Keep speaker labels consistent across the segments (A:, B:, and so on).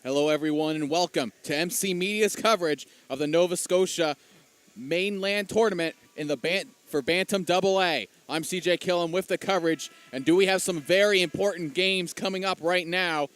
A: Hello, everyone, and welcome to MC Media's coverage of the Nova Scotia Mainland Tournament in the for Bantam AA. I'm CJ Killam with the coverage, and do we have some very important games coming up right now?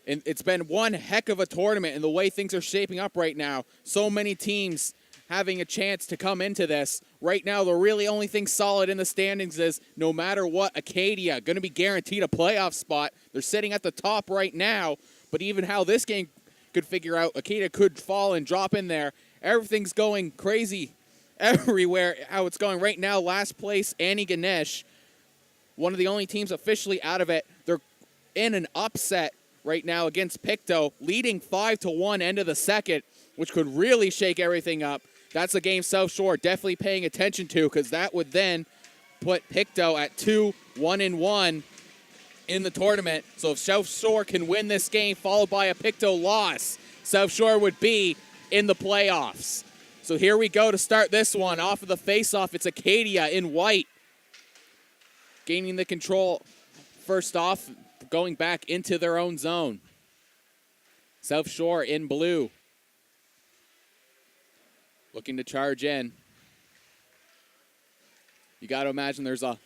A: And it's been one heck of a tournament, and the way things are shaping up right now, so many teams having a chance to come into this. Right now, the really only thing solid in the standings is no matter what, Acadia going to be guaranteed a playoff spot. They're sitting at the top right now. But even how this game could figure out, Acadia could fall and drop in there. Everything's going crazy everywhere, how it's going right now. Last place, Annie Ganesh, one of the only teams officially out of it. They're in an upset right now against Pictou, leading 5-1 end of the second, which could really shake everything up. That's a game South Shore definitely paying attention to, because that would then put Pictou at 2-1-1. In the tournament. So if South Shore can win this game followed by a Pictou loss, South Shore would be in the playoffs. So here we go to start this one. Off of the face-off, it's Acadia in white. Gaining the control first off, going back into their own zone. South Shore in blue. Looking to charge in. You got to imagine there's a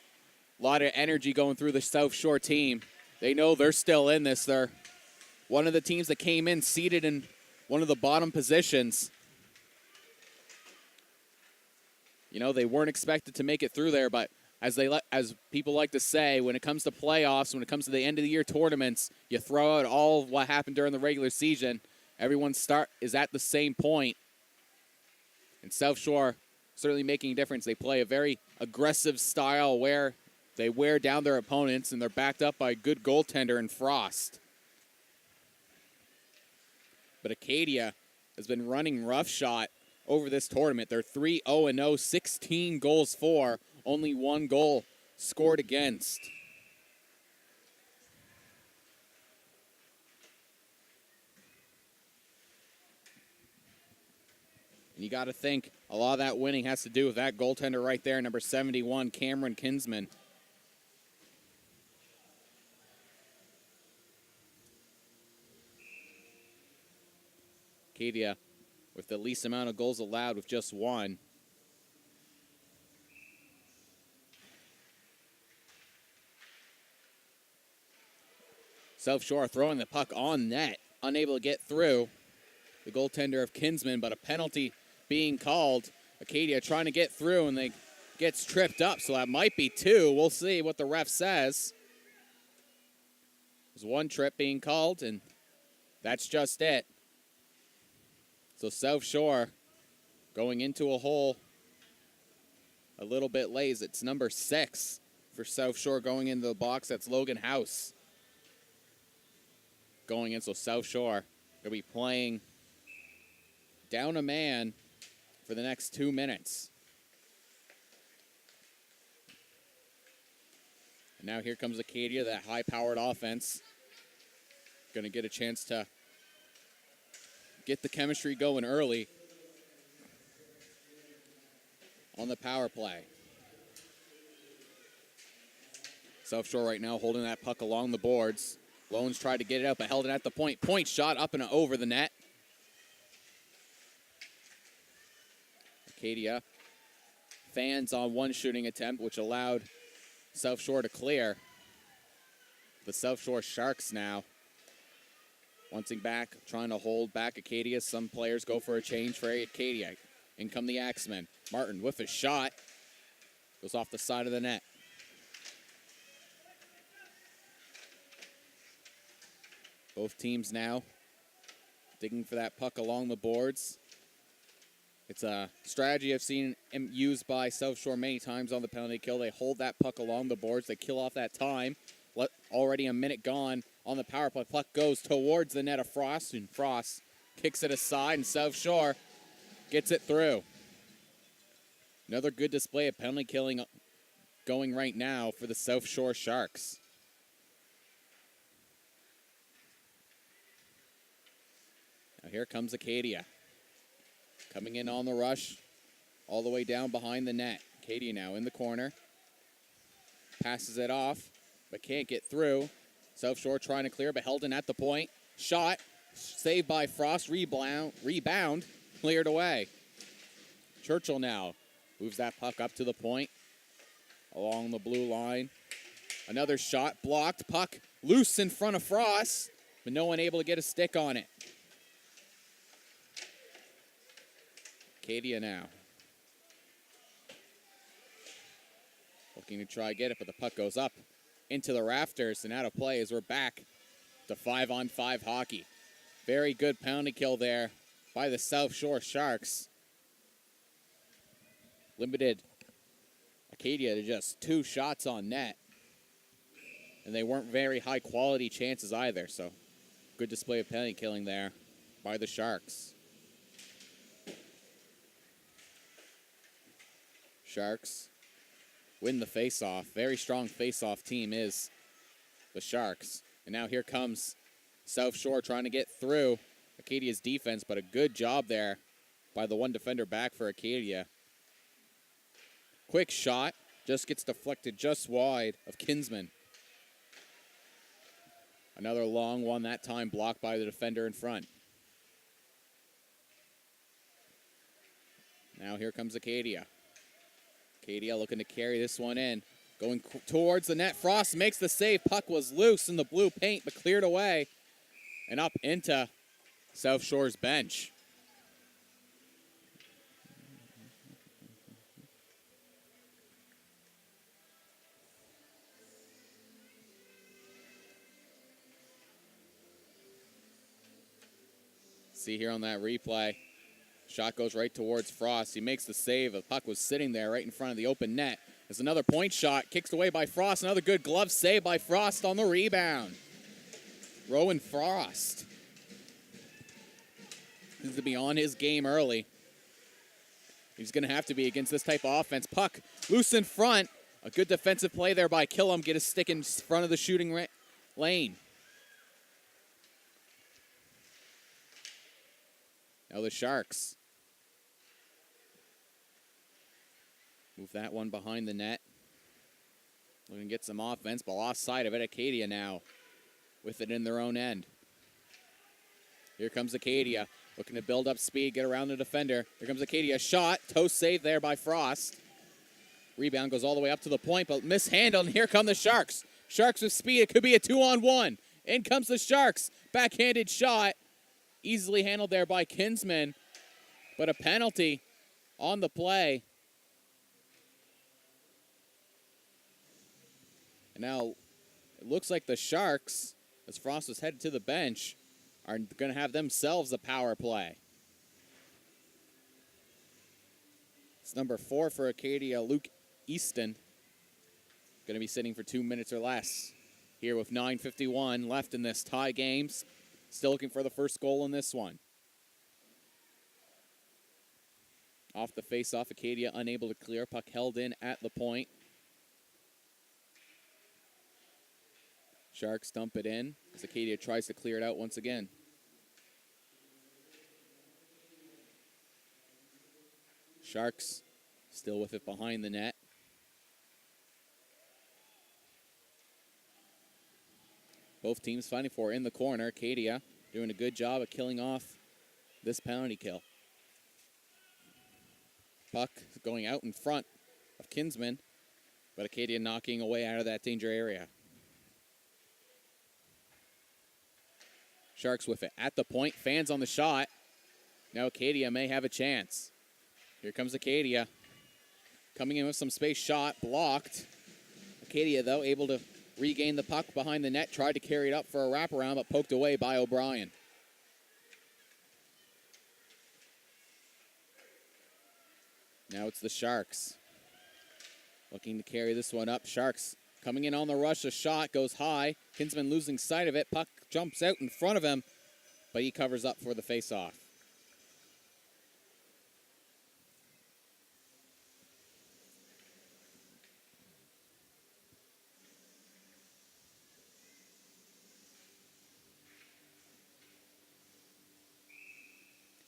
A: lot of energy going through the South Shore team. They know they're still in this. They're one of the teams that came in seated in one of the bottom positions. You know, they weren't expected to make it through there, but as people like to say, when it comes to playoffs, when it comes to the end of the year tournaments, you throw out all of what happened during the regular season. Everyone is at the same point. And South Shore certainly making a difference. They play a very aggressive style where they wear down their opponents, and they're backed up by a good goaltender in Frost. But Acadia has been running roughshod over this tournament. They're 3-0-0, 16 goals for, only one goal scored against. And you got to think a lot of that winning has to do with that goaltender right there, number 71, Cameron Kinsman. Acadia with the least amount of goals allowed with just one. South Shore throwing the puck on net, unable to get through the goaltender of Kinsman, but a penalty being called. Acadia trying to get through, and they gets tripped up, so that might be two. We'll see what the ref says. There's one trip being called, and that's just it. So South Shore going into a hole a little bit late. It's number 6 for South Shore going into the box. That's Logan House going in. So South Shore going to be playing down a man for the next 2 minutes. And now here comes Acadia, that high-powered offense. Going to get a chance to get the chemistry going early on the power play. South Shore right now holding that puck along the boards. Loans tried to get it up, but held it at the point. Point shot up and over the net. Acadia fans on one shooting attempt, which allowed South Shore to clear. The South Shore Sharks now wanting back, trying to hold back Acadia. Some players go for a change for Acadia. In come the Axemen. Martin with a shot. Goes off the side of the net. Both teams now digging for that puck along the boards. It's a strategy I've seen used by South Shore many times on the penalty kill. They hold that puck along the boards. They kill off that time. Already a minute gone on the power play. Puck goes towards the net of Frost, and Frost kicks it aside, and South Shore gets it through. Another good display of penalty killing going right now for the South Shore Sharks. Now here comes Acadia. Coming in on the rush, all the way down behind the net. Acadia now in the corner. Passes it off, but can't get through. South Shore trying to clear, but held in at the point. Shot, Saved by Frost. Rebound. Cleared away. Churchill now moves that puck up to the point. Along the blue line. Another shot blocked. Puck loose in front of Frost. But no one able to get a stick on it. Acadia now. Looking to try to get it, but the puck goes up into the rafters and out of play as we're back to 5-on-5 hockey. Very good penalty kill there by the South Shore Sharks. Limited Acadia to just 2 shots on net. And they weren't very high quality chances either, so good display of penalty killing there by the Sharks. Sharks win the face-off. Very strong face-off team is the Sharks. And now here comes South Shore trying to get through Acadia's defense, but a good job there by the one defender back for Acadia. Quick shot, just gets deflected just wide of Kinsman. Another long one, that time blocked by the defender in front. Now here comes Acadia. Acadia looking to carry this one in. Going towards the net. Frost makes the save. Puck was loose in the blue paint, but cleared away. And up into South Shore's bench. See here on that replay. Shot goes right towards Frost. He makes the save. The puck was sitting there right in front of the open net. There's another point shot. Kicked away by Frost. Another good glove save by Frost on the rebound. Rowan Frost. Needs to be on his game early. He's going to have to be against this type of offense. Puck loose in front. A good defensive play there by Killam. Get a stick in front of the shooting lane. Now the Sharks. Move that one behind the net. Looking to get some offense, but lost sight of it. Acadia now with it in their own end. Here comes Acadia. Looking to build up speed, get around the defender. Here comes Acadia. Shot. Toe save there by Frost. Rebound goes all the way up to the point, but mishandled. And here come the Sharks. Sharks with speed. It could be a 2-on-1. In comes the Sharks. Backhanded shot. Easily handled there by Kinsman. But a penalty on the play. And now it looks like the Sharks, as Frost was headed to the bench, are going to have themselves a power play. It's number 4 for Acadia, Luke Easton. Going to be sitting for 2 minutes or less here with 9:51 left in this tie game. Still looking for the first goal in this one. Off the face-off, Acadia unable to clear. Puck held in at the point. Sharks dump it in as Acadia tries to clear it out once again. Sharks still with it behind the net. Both teams fighting for it in the corner. Acadia doing a good job of killing off this penalty kill. Puck going out in front of Kinsman, but Acadia knocking away out of that danger area. Sharks with it at the point. Fans on the shot. Now Acadia may have a chance. Here comes Acadia. Coming in with some space. Shot blocked. Acadia, though, able to regain the puck behind the net. Tried to carry it up for a wraparound, but poked away by O'Brien. Now it's the Sharks. Looking to carry this one up. Sharks coming in on the rush. A shot goes high. Kinsman losing sight of it. Puck jumps out in front of him, but he covers up for the face-off.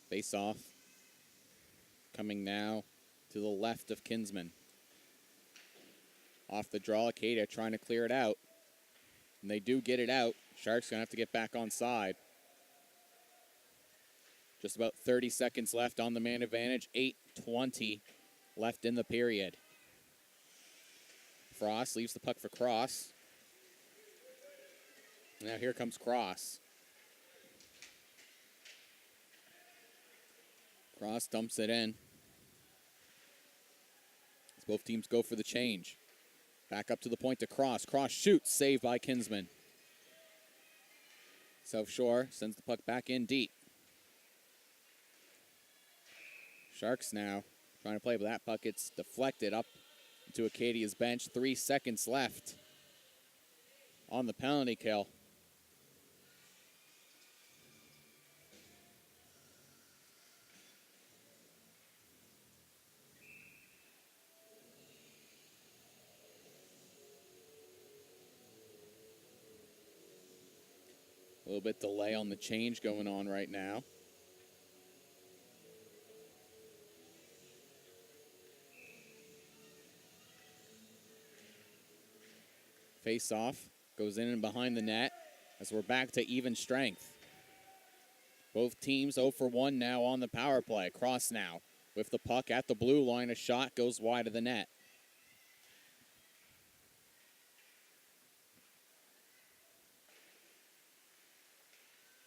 A: Face-off coming now to the left of Kinsman. Off the draw, Acadia trying to clear it out. And they do get it out. Sharks going to have to get back on side. Just about 30 seconds left on the man advantage. 8:20 left in the period. Frost leaves the puck for Cross. Now here comes Cross. Cross dumps it in. As both teams go for the change. Back up to the point to Cross. Cross shoots, saved by Kinsman. South Shore sends the puck back in deep. Sharks now trying to play, but that puck gets deflected up to Acadia's bench. 3 seconds left on the penalty kill. A little bit delay on the change going on right now. Face-off goes in and behind the net as we're back to even strength. Both teams 0 for 1 now on the power play. Cross now with the puck at the blue line. A shot goes wide of the net.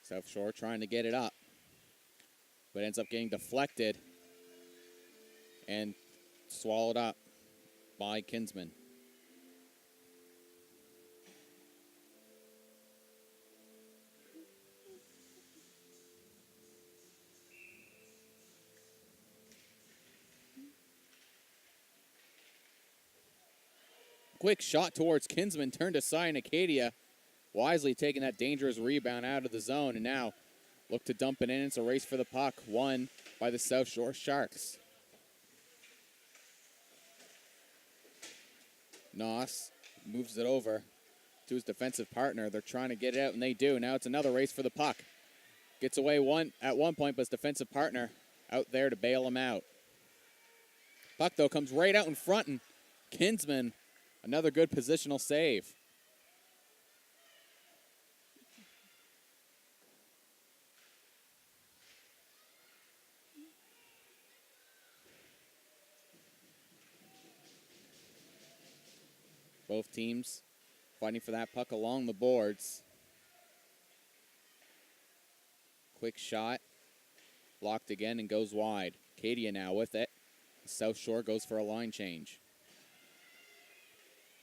A: South Shore trying to get it up, but ends up getting deflected and swallowed up by Kinsman. Quick shot towards Kinsman, turned aside, and Acadia wisely taking that dangerous rebound out of the zone, and now look to dump it in. It's a race for the puck, won by the South Shore Sharks. Noss moves it over to his defensive partner. They're trying to get it out, and they do. Now it's another race for the puck. Gets away at one point, but his defensive partner out there to bail him out. Puck, though, comes right out in front, and Kinsman, another good positional save. Both teams fighting for that puck along the boards. Quick shot. Blocked again and goes wide. Acadia now with it. South Shore goes for a line change.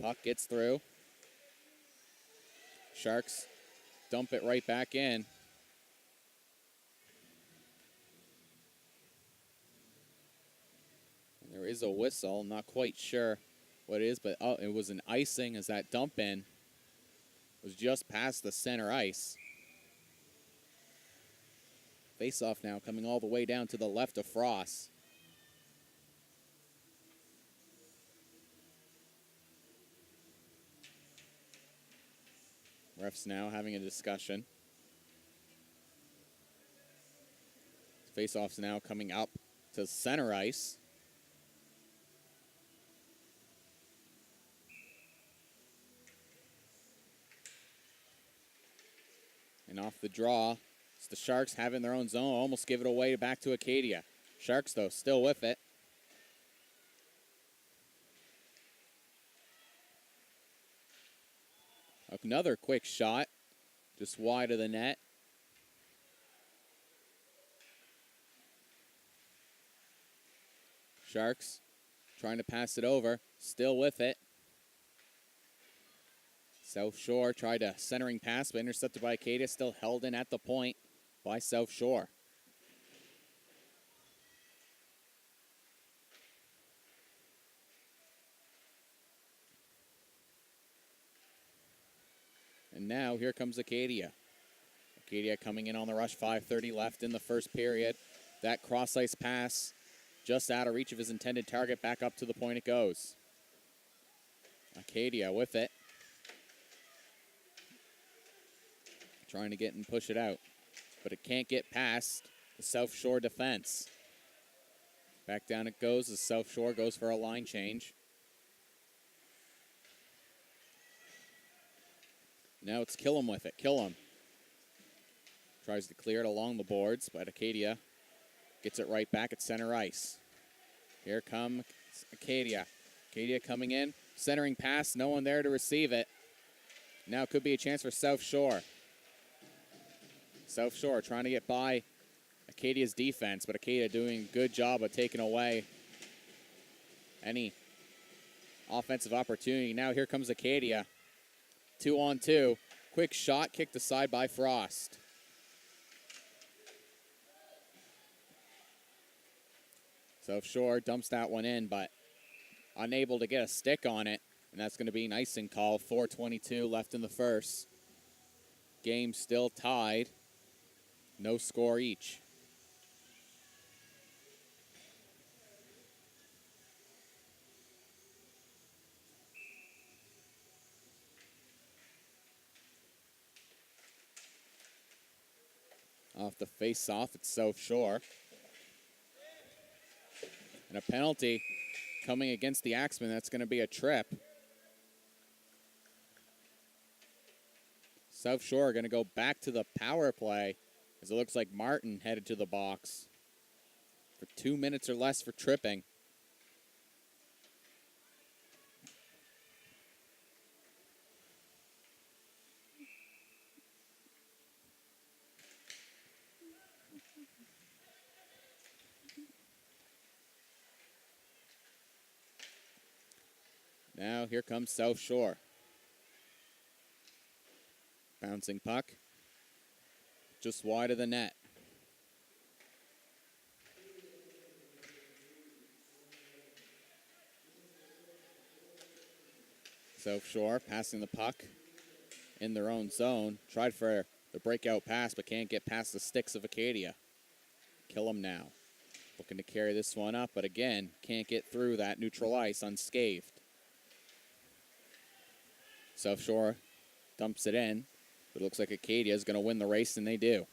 A: Puck gets through. Sharks dump it right back in. And there is a whistle. Not quite sure what it is, but it was an icing as that dump in was just past the center ice. Face-off now coming all the way down to the left of Frost. Refs now having a discussion. Face-off's now coming up to center ice. And off the draw, it's the Sharks having their own zone. Almost give it away back to Acadia. Sharks, though, still with it. Another quick shot, just wide of the net. Sharks trying to pass it over, still with it. South Shore tried a centering pass, but intercepted by Acadia, still held in at the point by South Shore. And now here comes Acadia. Acadia coming in on the rush, 5:30 left in the first period. That cross-ice pass just out of reach of his intended target, back up to the point it goes. Acadia with it. Trying to get and push it out, but it can't get past the South Shore defense. Back down it goes as South Shore goes for a line change. Now it's Killam with it. Killam Tries to clear it along the boards, but Acadia gets it right back at center ice. Here comes Acadia. Acadia coming in, centering pass, no one there to receive it. Now could be a chance for South Shore. South Shore trying to get by Acadia's defense, but Acadia doing a good job of taking away any offensive opportunity. Now here comes Acadia. 2-on-2. Quick shot kicked aside by Frost. South Shore dumps that one in, but unable to get a stick on it. And that's going to be an icing call. 4:22 left in the first. Game still tied. No score each. Off the face-off, it's South Shore. And a penalty coming against the Axemen. That's going to be a trip. South Shore are going to go back to the power play as it looks like Martin headed to the box for 2 minutes or less for tripping. Now here comes South Shore. Bouncing puck. Just wide of the net. South Shore passing the puck in their own zone. Tried for the breakout pass, but can't get past the sticks of Acadia. Kill them now. Looking to carry this one up, but again, can't get through that neutral ice unscathed. South Shore dumps it in, but it looks like Acadia is going to win the race, and they do.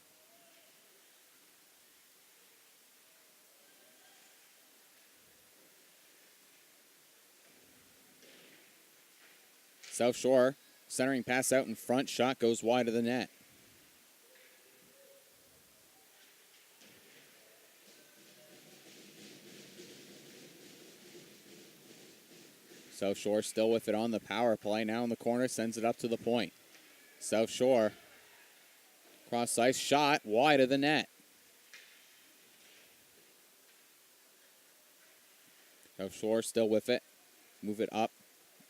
A: South Shore centering pass out in front, shot goes wide of the net. South Shore still with it on the power play. Now in the corner, sends it up to the point. South Shore, cross ice shot, wide of the net. South Shore still with it. Move it up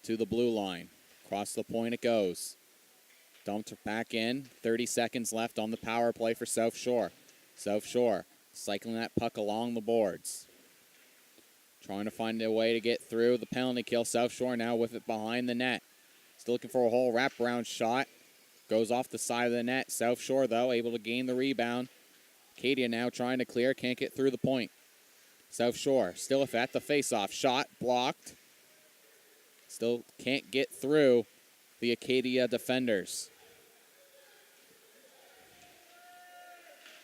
A: to the blue line. Across the point it goes. Dumped back in. 30 seconds left on the power play for South Shore. South Shore cycling that puck along the boards. Trying to find a way to get through the penalty kill. South Shore now with it behind the net. Still looking for a whole wraparound shot. Goes off the side of the net. South Shore, though, able to gain the rebound. Acadia now trying to clear. Can't get through the point. South Shore still with at the face-off. Shot blocked. Still can't get through the Acadia defenders.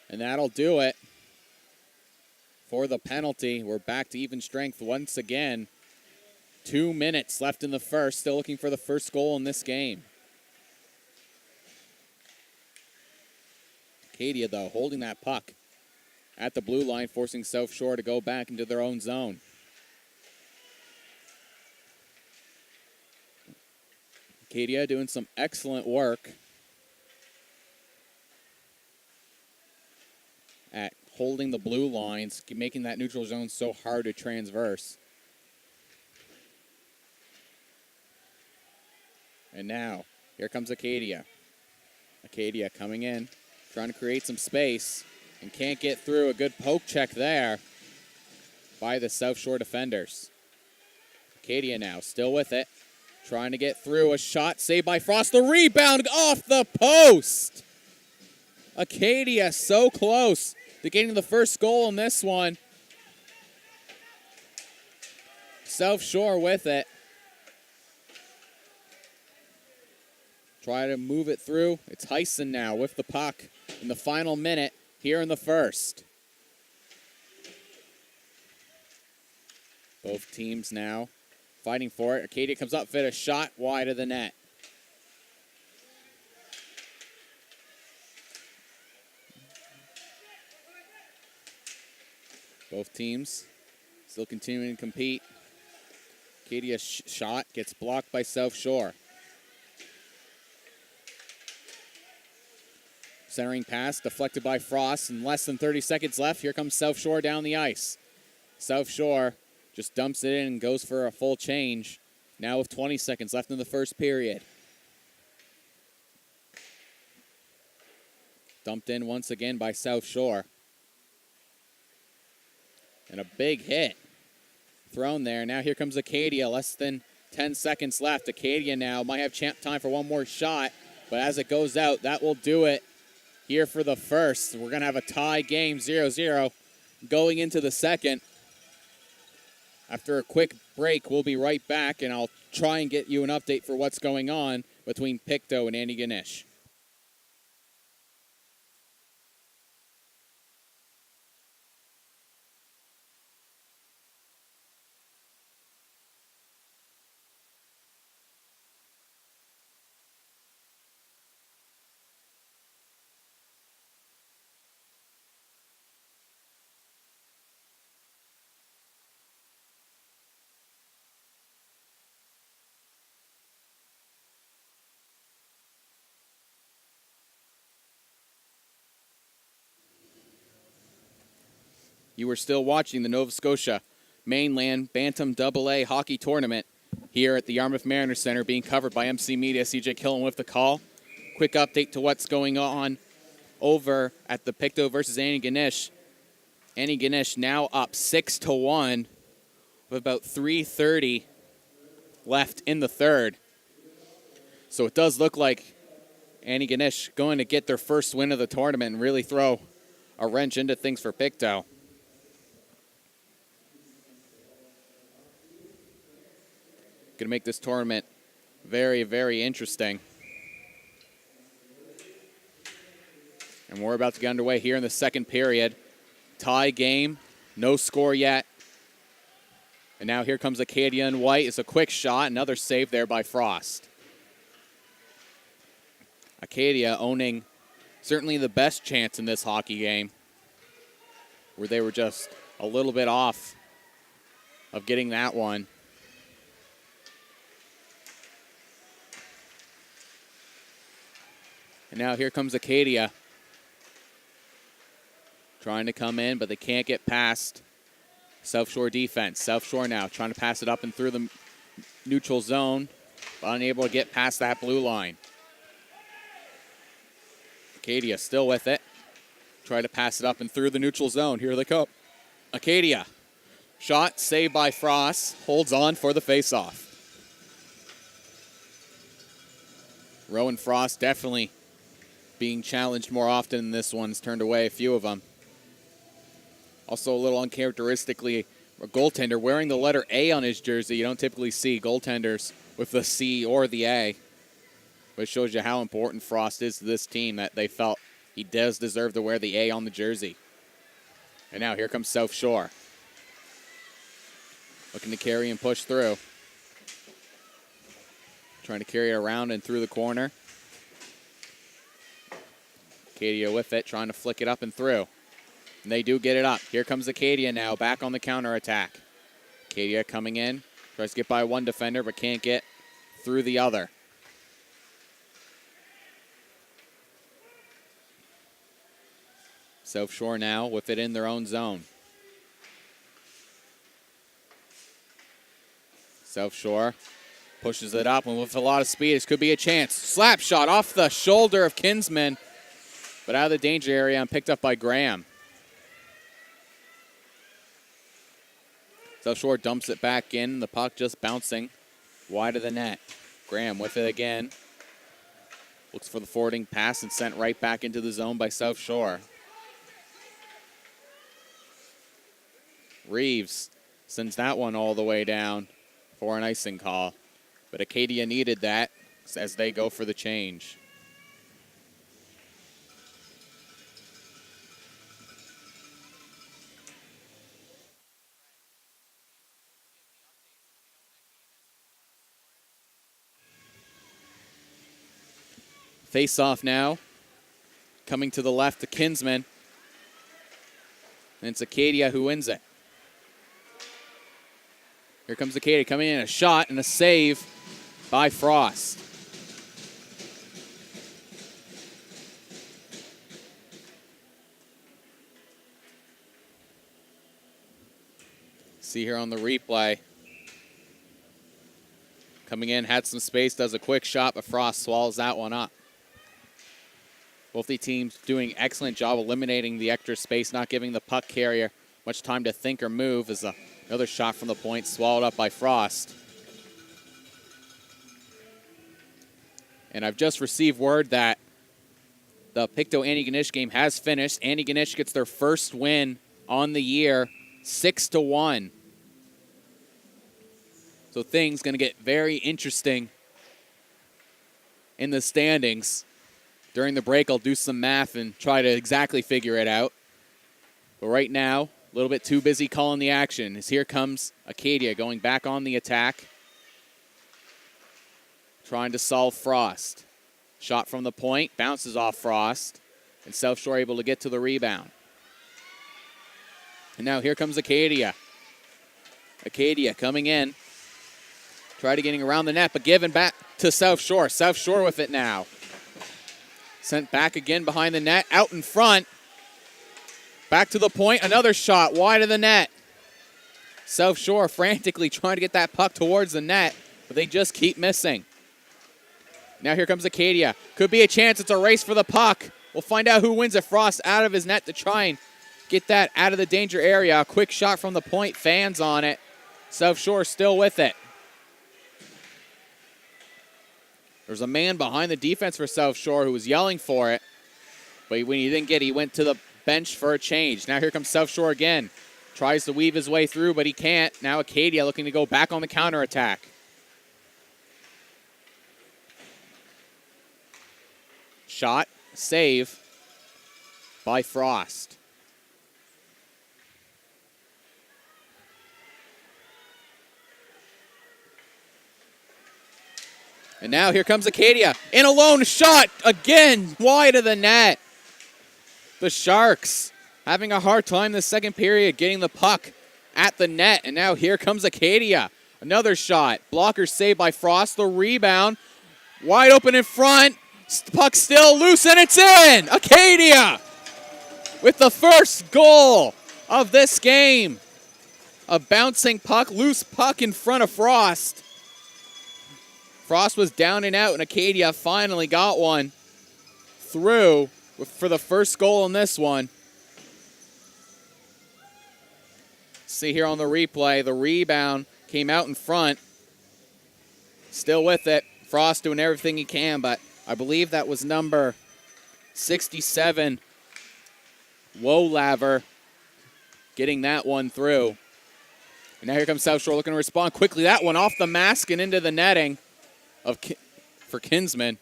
A: And that'll do it for the penalty. We're back to even strength once again. 2 minutes left in the first. Still looking for the first goal in this game. Acadia, though, holding that puck at the blue line, forcing South Shore to go back into their own zone. Acadia doing some excellent work at holding the blue lines, making that neutral zone so hard to transverse. And now, here comes Acadia. Acadia coming in, trying to create some space, and can't get through. A good poke check there by the South Shore defenders. Acadia now, still with it, trying to get through. A shot saved by Frost. The rebound off the post. Acadia so close to getting the first goal in this one. South Shore with it. Try to move it through. It's Heisen now with the puck in the final minute here in the first. Both teams now fighting for it. Acadia comes up, fit a shot wide of the net. Both teams still continuing to compete. Acadia's shot gets blocked by South Shore. Centering pass deflected by Frost, and less than 30 seconds left. Here comes South Shore down the ice. South Shore just dumps it in and goes for a full change. Now with 20 seconds left in the first period. Dumped in once again by South Shore. And a big hit thrown there. Now here comes Acadia. Less than 10 seconds left. Acadia now might have time for one more shot. But as it goes out, that will do it here for the first. We're going to have a tie game, 0-0, going into the second. After a quick break, we'll be right back, and I'll try and get you an update for what's going on between Pictou and Antigonish. You are still watching the Nova Scotia Mainland Bantam AA Hockey Tournament here at the Yarmouth Mariners Center, being covered by MC Media. CJ Killen with the call. Quick update to what's going on over at the Pictou versus Antigonish. Antigonish now up 6-1 with about 3:30 left in the third. So it does look like Antigonish going to get their first win of the tournament and really throw a wrench into things for Pictou. Going to make this tournament very, very interesting. And we're about to get underway here in the second period. Tie game, no score yet. And now here comes Acadia in white. It's a quick shot, another save there by Frost. Acadia owning certainly the best chance in this hockey game, where they were just a little bit off of getting that one. And now here comes Acadia. Trying to come in, but they can't get past South Shore defense. South Shore now trying to pass it up and through the neutral zone, but unable to get past that blue line. Acadia still with it. Try to pass it up and through the neutral zone. Here they come. Acadia. Shot saved by Frost. Holds on for the faceoff. Rowan Frost definitely being challenged more often than this one's turned away a few of them. Also a little uncharacteristically, a goaltender wearing the letter A on his jersey. You don't typically see goaltenders with the C or the A. But it shows you how important Frost is to this team, that they felt he does deserve to wear the A on the jersey. And now here comes South Shore. Looking to carry and push through. Trying to carry it around and through the corner. Acadia with it, trying to flick it up and through. And they do get it up. Here comes Acadia now, back on the counterattack. Acadia coming in, tries to get by one defender, but can't get through the other. South Shore now with it in their own zone. South Shore pushes it up, and with a lot of speed, this could be a chance. Slap shot off the shoulder of Kinsman, but out of the danger area and picked up by Graham. South Shore dumps it back in, the puck just bouncing wide of the net. Graham with it again. Looks for the forwarding pass and sent right back into the zone by South Shore. Reeves sends that one all the way down for an icing call. But Acadia needed that as they go for the change. Face off now. Coming to the left to Kinsman. And it's Acadia who wins it. Here comes Acadia coming in, a shot and a save by Frost. See here on the replay. Coming in, had some space, does a quick shot, but Frost swallows that one up. Both the teams doing an excellent job eliminating the extra space, not giving the puck carrier much time to think or move, as another shot from the point swallowed up by Frost. And I've just received word that the Pictou Antigonish game has finished. Antigonish gets their first win on the year, 6-1. So things going to get very interesting in the standings. During the break, I'll do some math and try to exactly figure it out. But right now, a little bit too busy calling the action, as here comes Acadia going back on the attack, trying to solve Frost. Shot from the point, bounces off Frost, and South Shore able to get to the rebound. And now here comes Acadia. Acadia coming in. Try to getting around the net, but given back to South Shore. South Shore with it now. Sent back again behind the net, out in front. Back to the point, another shot wide of the net. South Shore frantically trying to get that puck towards the net, but they just keep missing. Now here comes Acadia. Could be a chance, it's a race for the puck. We'll find out who wins it. Frost out of his net to try and get that out of the danger area. A quick shot from the point, fans on it. South Shore still with it. There's a man behind the defense for South Shore who was yelling for it, but when he didn't get it, he went to the bench for a change. Now here comes South Shore again. Tries to weave his way through, but he can't. Now Acadia looking to go back on the counterattack. Shot, save by Frost. And now here comes Acadia. In alone, shot again, wide of the net. The Sharks having a hard time this second period getting the puck at the net. And now here comes Acadia. Another shot. Blocker saved by Frost. The rebound. Wide open in front. Puck still loose, and it's in! Acadia with the first goal of this game. A bouncing puck, loose puck in front of Frost. Frost was down and out, and Acadia finally got one through for the first goal in this one. See here on the replay, the rebound came out in front. Still with it. Frost doing everything he can, but I believe that was number 67, Wolaver, getting that one through. And now here comes South Shore looking to respond quickly. That one off the mask and into the netting for Kinsman.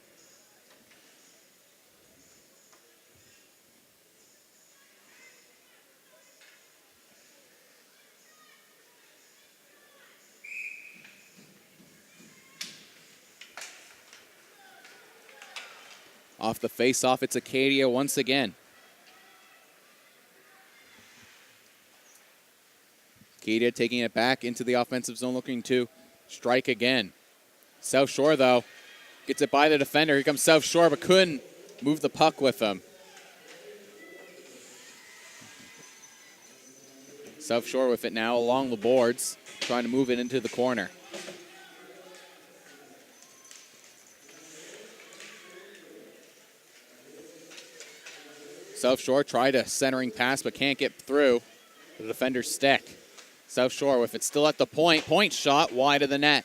A: Off the face-off, it's Acadia once again. Acadia taking it back into the offensive zone, looking to strike again. South Shore, though, gets it by the defender. Here comes South Shore, but couldn't move the puck with him. South Shore with it now along the boards, trying to move it into the corner. South Shore tried a centering pass, but can't get through the defender's stick. South Shore with it still at the point. Point shot wide of the net.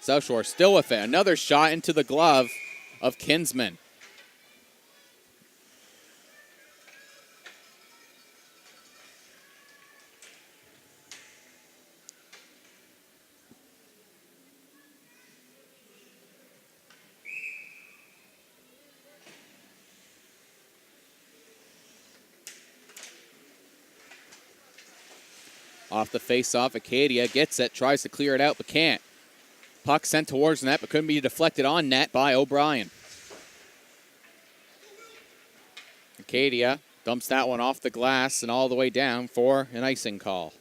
A: South Shore still with it. Another shot into the glove of Kinsman. Off the face-off, Acadia gets it, tries to clear it out, but can't. Puck sent towards net, but couldn't be deflected on net by O'Brien. Acadia dumps that one off the glass and all the way down for an icing call.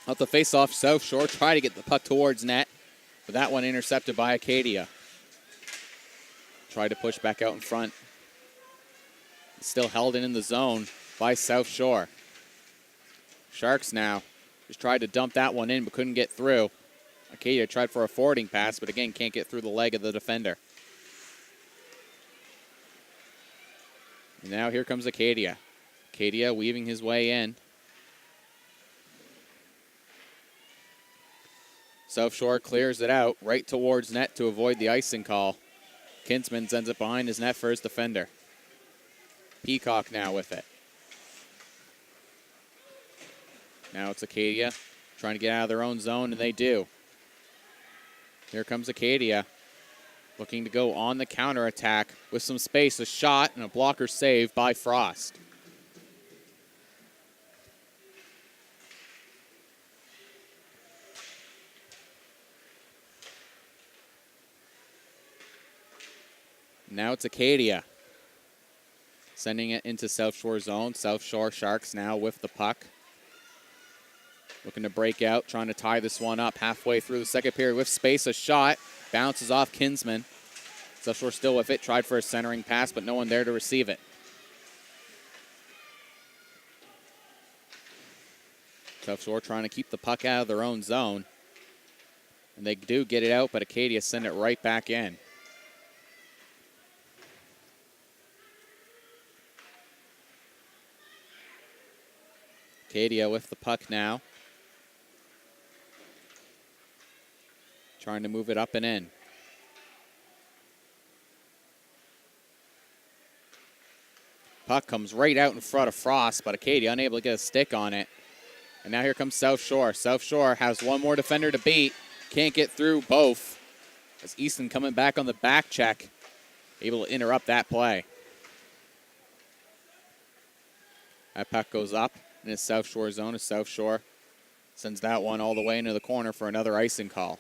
A: Off the face-off, South Shore try to get the puck towards net, but that one intercepted by Acadia. Tried to push back out in front. Still held in the zone by South Shore. Sharks now just tried to dump that one in but couldn't get through. Acadia tried for a forwarding pass, but again can't get through the leg of the defender. And now here comes Acadia. Acadia weaving his way in. South Shore clears it out right towards net to avoid the icing call. Kinsman sends it behind his net for his defender. Peacock now with it. Now it's Acadia trying to get out of their own zone, and they do. Here comes Acadia looking to go on the counterattack with some space. A shot and a blocker save by Frost. Now it's Acadia sending it into South Shore zone. South Shore Sharks now with the puck. Looking to break out, trying to tie this one up halfway through the second period with space. A shot bounces off Kinsman. South Shore still with it. Tried for a centering pass, but no one there to receive it. South Shore trying to keep the puck out of their own zone. And they do get it out, but Acadia send it right back in. Acadia with the puck now. Trying to move it up and in. Puck comes right out in front of Frost, but Acadia unable to get a stick on it. And now here comes South Shore. South Shore has one more defender to beat. Can't get through both. As Easton coming back on the back check. Able to interrupt that play. That puck goes up in his South Shore zone as South Shore sends that one all the way into the corner for another icing call.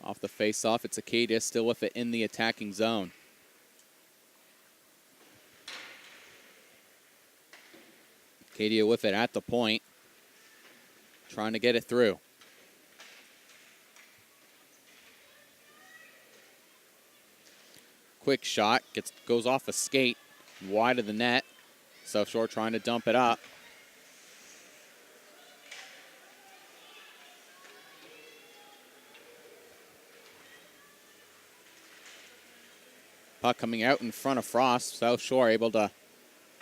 A: Off the face-off, it's Acadia still with it in the attacking zone. Acadia with it at the point, trying to get it through. Quick shot, goes off a skate, wide of the net. South Shore trying to dump it up. Puck coming out in front of Frost. South Shore able to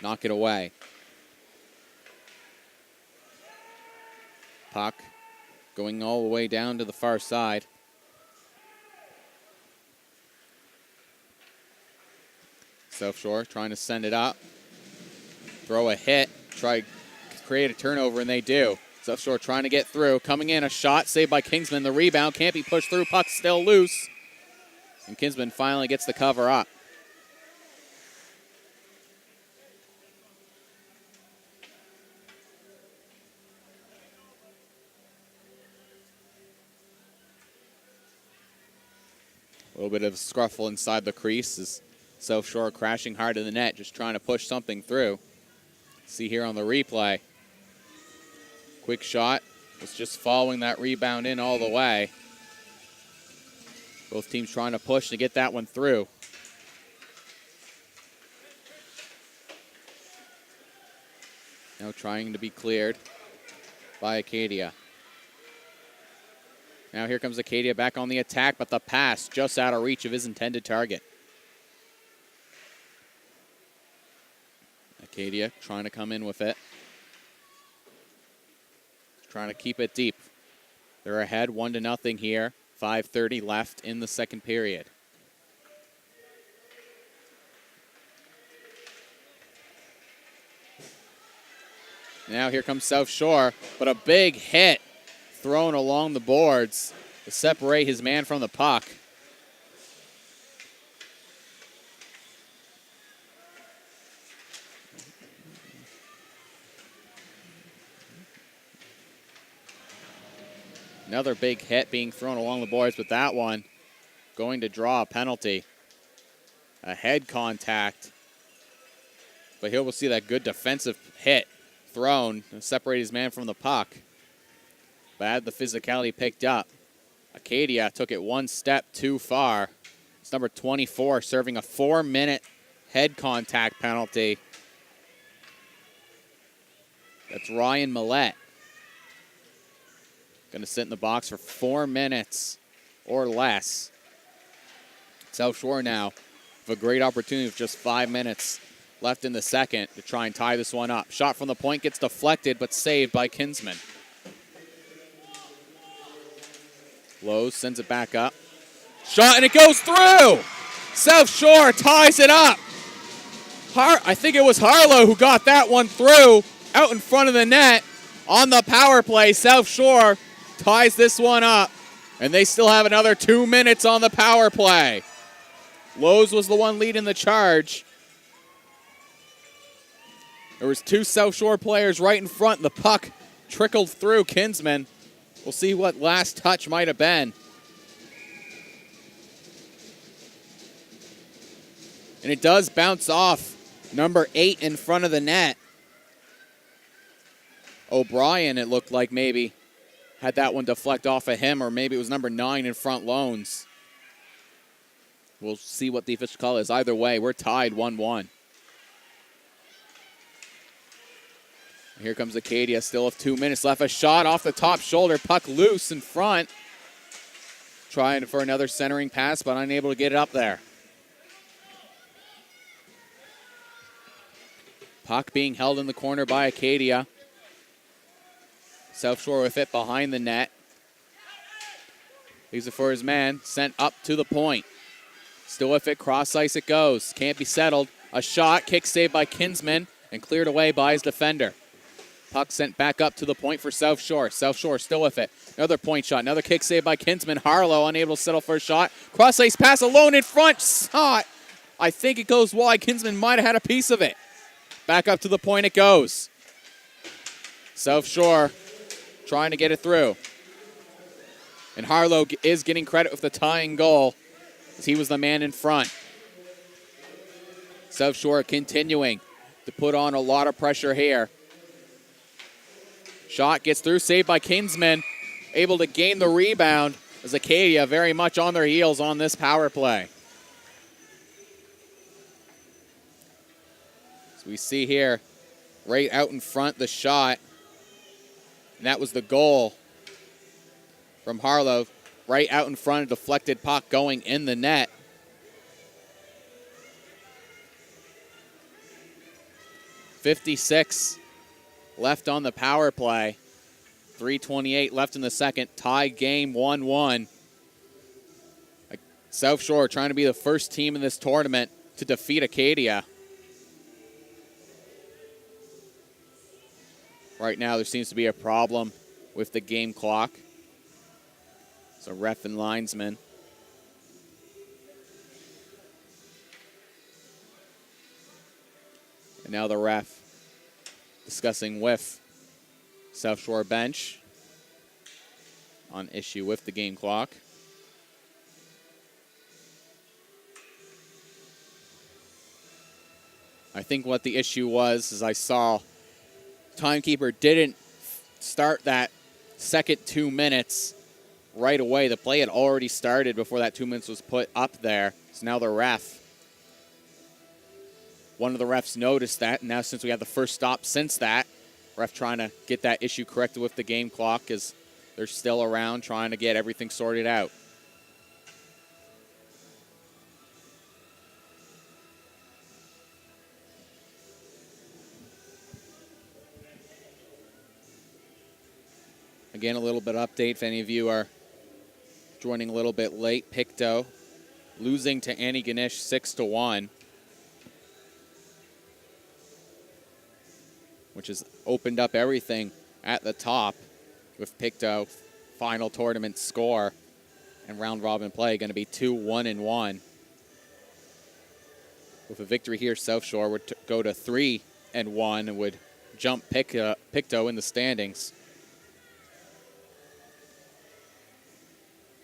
A: knock it away. Puck going all the way down to the far side. South Shore trying to send it up. Throw a hit. Try to create a turnover, and they do. South Shore trying to get through. Coming in, a shot saved by Kingsman. The rebound can't be pushed through. Puck still loose. And Kinsman finally gets the cover up. A little bit of a scruffle inside the crease as South Shore crashing hard in the net, just trying to push something through. See here on the replay. Quick shot. Was just following that rebound in all the way. Both teams trying to push to get that one through. Now trying to be cleared by Acadia. Now here comes Acadia back on the attack, but the pass just out of reach of his intended target. Acadia trying to come in with it. Trying to keep it deep. They're ahead 1-0 here. 5:30 left in the second period. Now here comes South Shore, but a big hit thrown along the boards to separate his man from the puck. Another big hit being thrown along the boards, but that one going to draw a penalty. A head contact. But here we'll see that good defensive hit thrown to separate his man from the puck. But had the physicality picked up, Acadia took it one step too far. It's number 24 serving a 4-minute head contact penalty. That's Ryan Millette. Going to sit in the box for 4 minutes or less. South Shore now with a great opportunity with just 5 minutes left in the second to try and tie this one up. Shot from the point gets deflected, but saved by Kinsman. Lowe's sends it back up. Shot, and it goes through! South Shore ties it up. I think it was Harlow who got that one through out in front of the net on the power play. South Shore ties this one up, and they still have another 2 minutes on the power play. Lowe's was the one leading the charge. There was 2 South Shore players right in front, and the puck trickled through Kinsman. We'll see what last touch might have been. And it does bounce off number 8 in front of the net. O'Brien, it looked like maybe had that one deflect off of him, or maybe it was number 9 in front Loans. We'll see what the official call is. Either way, we're tied 1-1. Here comes Acadia, still with 2 minutes left. A shot off the top shoulder, puck loose in front. Trying for another centering pass, but unable to get it up there. Puck being held in the corner by Acadia. South Shore with it behind the net. Leaves it for his man, sent up to the point. Still with it, cross ice it goes. Can't be settled. A shot, kick saved by Kinsman, and cleared away by his defender. Puck sent back up to the point for South Shore. South Shore still with it. Another point shot. Another kick saved by Kinsman. Harlow unable to settle for a shot. Cross ice pass alone in front. Shot. I think it goes wide. Kinsman might have had a piece of it. Back up to the point it goes. South Shore trying to get it through. And Harlow is getting credit with the tying goal, as he was the man in front. South Shore continuing to put on a lot of pressure here. Shot gets through, saved by Kinsman. Able to gain the rebound, as Acadia very much on their heels on this power play. So we see here, right out in front, the shot. And that was the goal from Harlow. Right out in front, a deflected puck going in the net. .56 left on the power play. 3:28 left in the second. Tie game 1-1. South Shore trying to be the first team in this tournament to defeat Acadia. Right now there seems to be a problem with the game clock. So ref and linesman. And now the ref discussing with South Shore bench on issue with the game clock. I think what the issue was is I saw timekeeper didn't start that second 2 minutes right away. The play had already started before that 2 minutes was put up there. So now the ref, one of the refs noticed that, and now since we have the first stop since that, ref trying to get that issue corrected with the game clock as they're still around trying to get everything sorted out. Again, a little bit of update if any of you are joining a little bit late. Pictou losing to Annie Ganesh 6-1, which has opened up everything at the top with Pictou final tournament score and round robin play going to be 2-1-1. With a victory here, South Shore would go to 3-1 and would jump Pictou in the standings.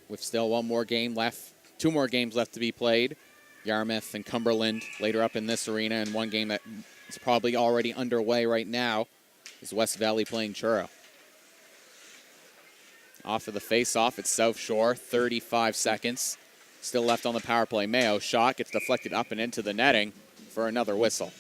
A: With still one more game left, 2 more games left to be played. Yarmouth and Cumberland later up in this arena, and one game that is probably already underway right now is West Valley playing Truro. Off of the face-off, it's South Shore, 35 seconds. Still left on the power play. Mayo shot gets deflected up and into the netting for another whistle.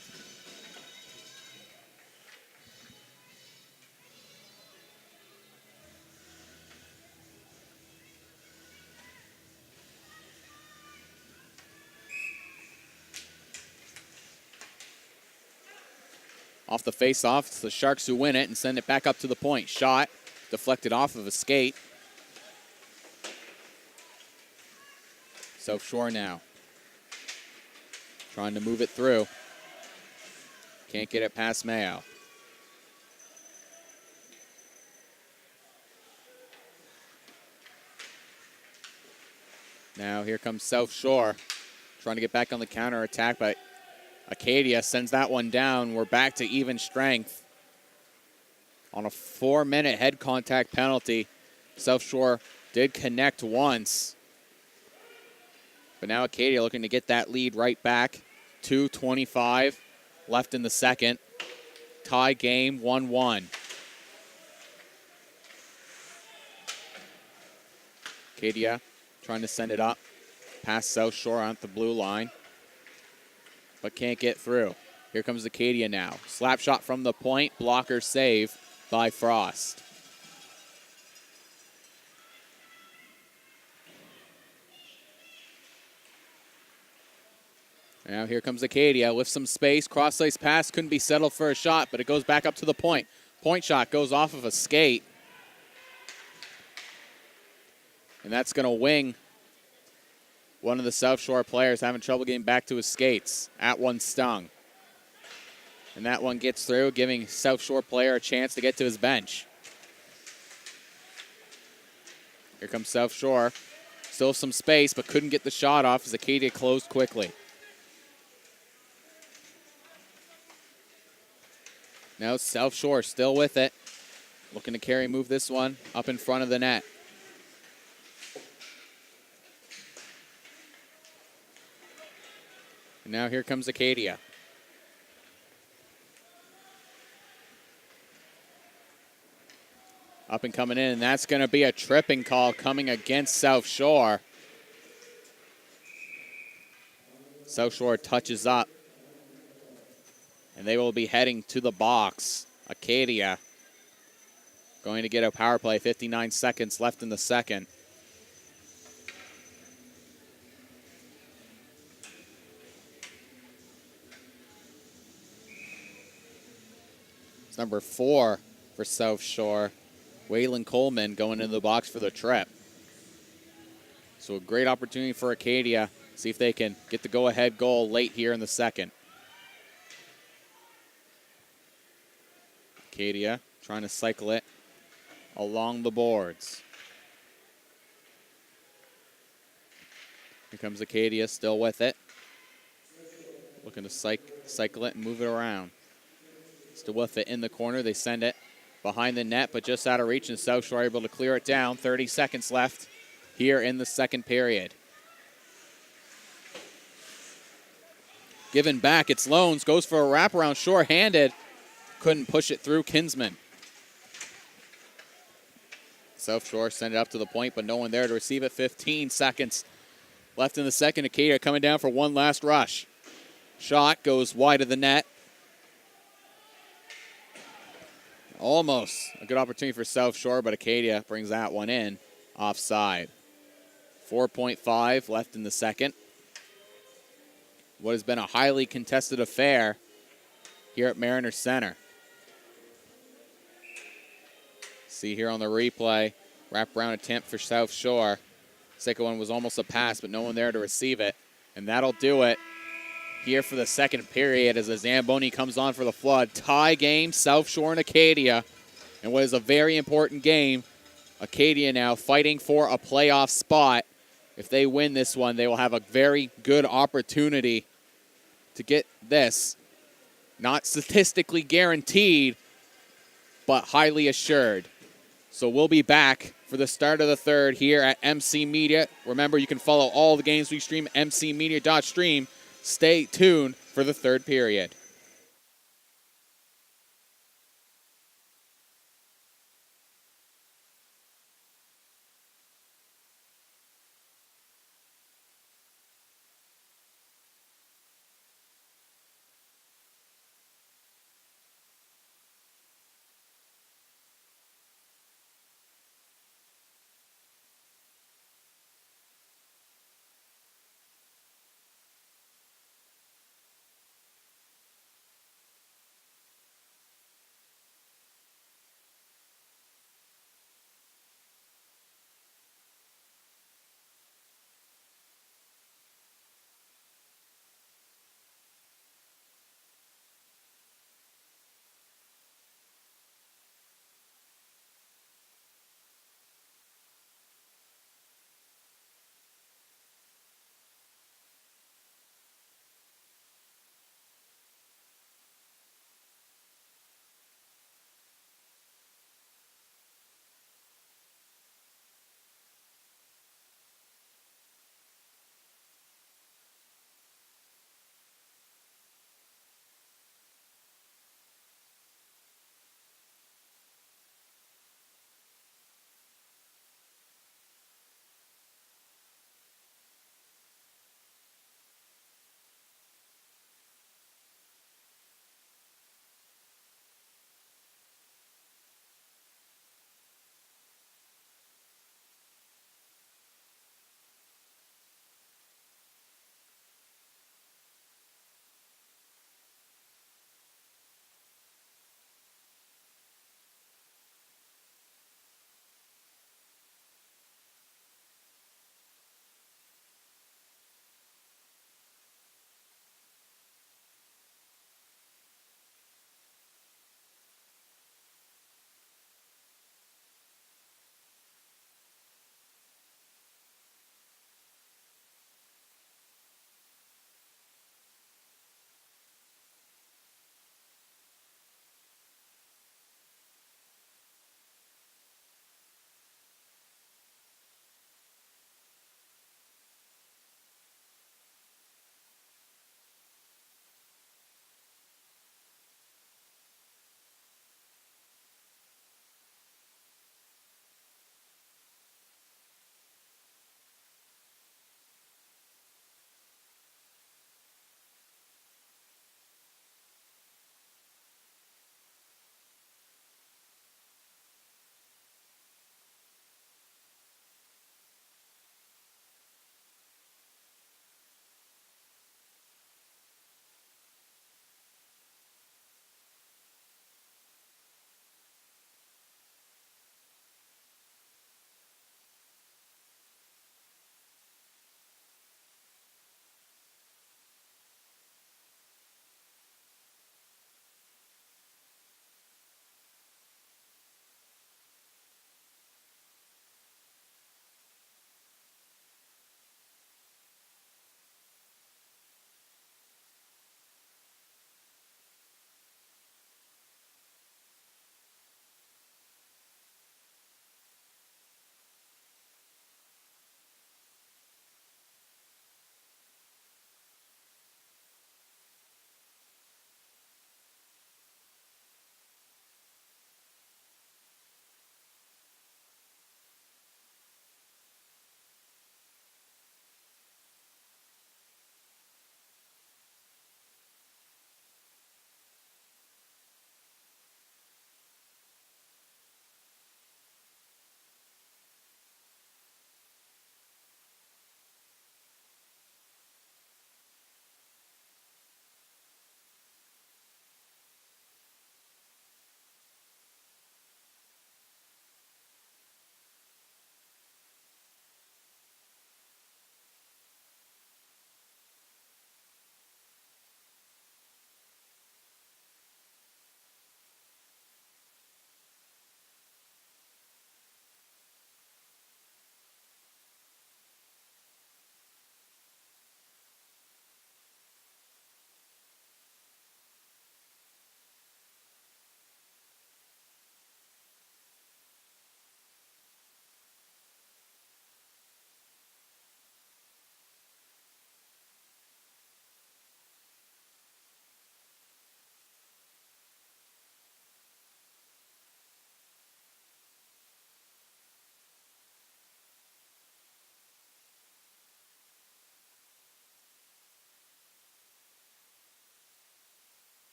A: Off the face-off, it's the Sharks who win it and send it back up to the point. Shot, deflected off of a skate. South Shore now. Trying to move it through. Can't get it past Mayo. Now here comes South Shore. Trying to get back on the counter attack, but Acadia sends that one down. We're back to even strength. On a 4-minute head contact penalty, South Shore did connect once. But now Acadia looking to get that lead right back. 2:25 left in the second. Tie game, 1-1. Acadia trying to send it up past South Shore on the blue line, but can't get through. Here comes Acadia now. Slap shot from the point, blocker save by Frost. Now here comes Acadia with some space. Cross-ice pass couldn't be settled for a shot, but it goes back up to the point. Point shot goes off of a skate. And that's going to wing one of the South Shore players having trouble getting back to his skates. At one stung. And that one gets through, giving South Shore player a chance to get to his bench. Here comes South Shore. Still some space, but couldn't get the shot off as Acadia closed quickly. Now South Shore still with it. Looking to move this one up in front of the net. And now here comes Acadia. Up and coming in, and that's going to be a tripping call coming against South Shore. South Shore touches up, and they will be heading to the box. Acadia going to get a power play, 59 seconds left in the second. It's number 4 for South Shore. Waylon Coleman going into the box for the trip. So a great opportunity for Acadia. See if they can get the go-ahead goal late here in the second. Acadia trying to cycle it along the boards. Here comes Acadia still with it. Looking to cycle it and move it around. Still with it in the corner. They send it behind the net, but just out of reach, and South Shore able to clear it down. 30 seconds left here in the second period. Given back, it's Loans. Goes for a wraparound, shore-handed. Couldn't push it through Kinsman. South Shore send it up to the point, but no one there to receive it. 15 seconds left in the second. Acadia coming down for one last rush. Shot goes wide of the net. Almost a good opportunity for South Shore, but Acadia brings that one in offside. 4.5 left in the second. What has been a highly contested affair here at Mariner Center. See here on the replay, wraparound attempt for South Shore. Second one was almost a pass, but no one there to receive it. And that'll do it here for the second period as the Zamboni comes on for the flood. Tie game, South Shore and Acadia. And what is a very important game, Acadia now fighting for a playoff spot. If they win this one, they will have a very good opportunity to get this. Not statistically guaranteed, but highly assured. So we'll be back for the start of the third here at MC Media. Remember, you can follow all the games we stream at mcmedia.stream. Stay tuned for the third period.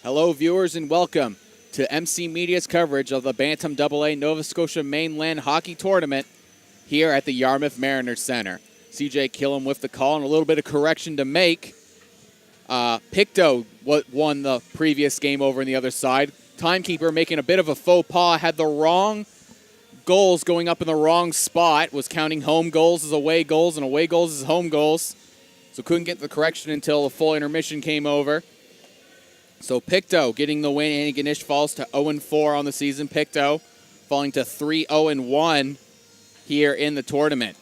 A: Hello, viewers, and welcome to MC Media's coverage of the Bantam AA Nova Scotia Mainland Hockey Tournament here at the Yarmouth Mariners Center. CJ Killam with the call and a little bit of correction to make. Pictou won the previous game over on the other side. Timekeeper making a bit of a faux pas, had the wrong goals going up in the wrong spot, was counting home goals as away goals and away goals as home goals. So couldn't get the correction until the full intermission came over. So Pictou getting the win. Annie Ganesh falls to 0-4 on the season. Pictou falling to 3-0-1 here in the tournament.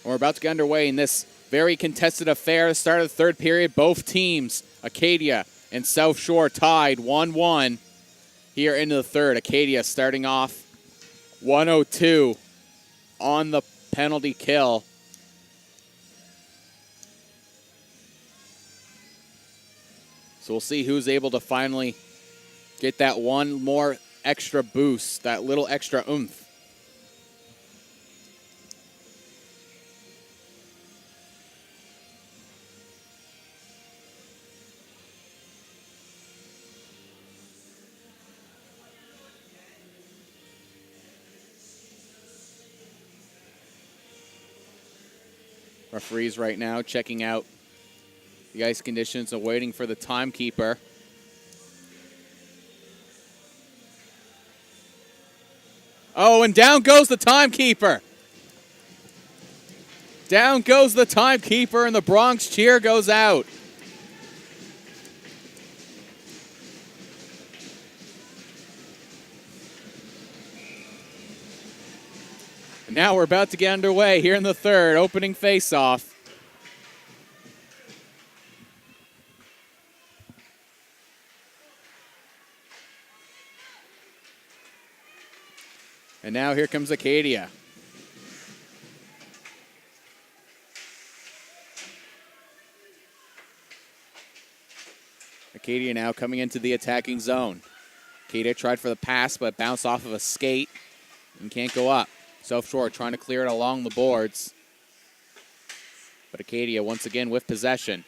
A: We're about to get underway in this very contested affair. The start of the third period, both teams, Acadia and South Shore, tied 1-1 here into the third. Acadia starting off 102 on the penalty kill. So we'll see who's able to finally get that one more extra boost, that little extra oomph. Referees right now checking out the ice conditions and waiting for the timekeeper. Oh, and down goes the timekeeper. Down goes the timekeeper, and the Bronx cheer goes out. And now we're about to get underway here in the third, opening face-off. And now here comes Acadia. Acadia now coming into the attacking zone. Acadia tried for the pass, but bounced off of a skate and can't go up. South Shore trying to clear it along the boards. But Acadia once again with possession.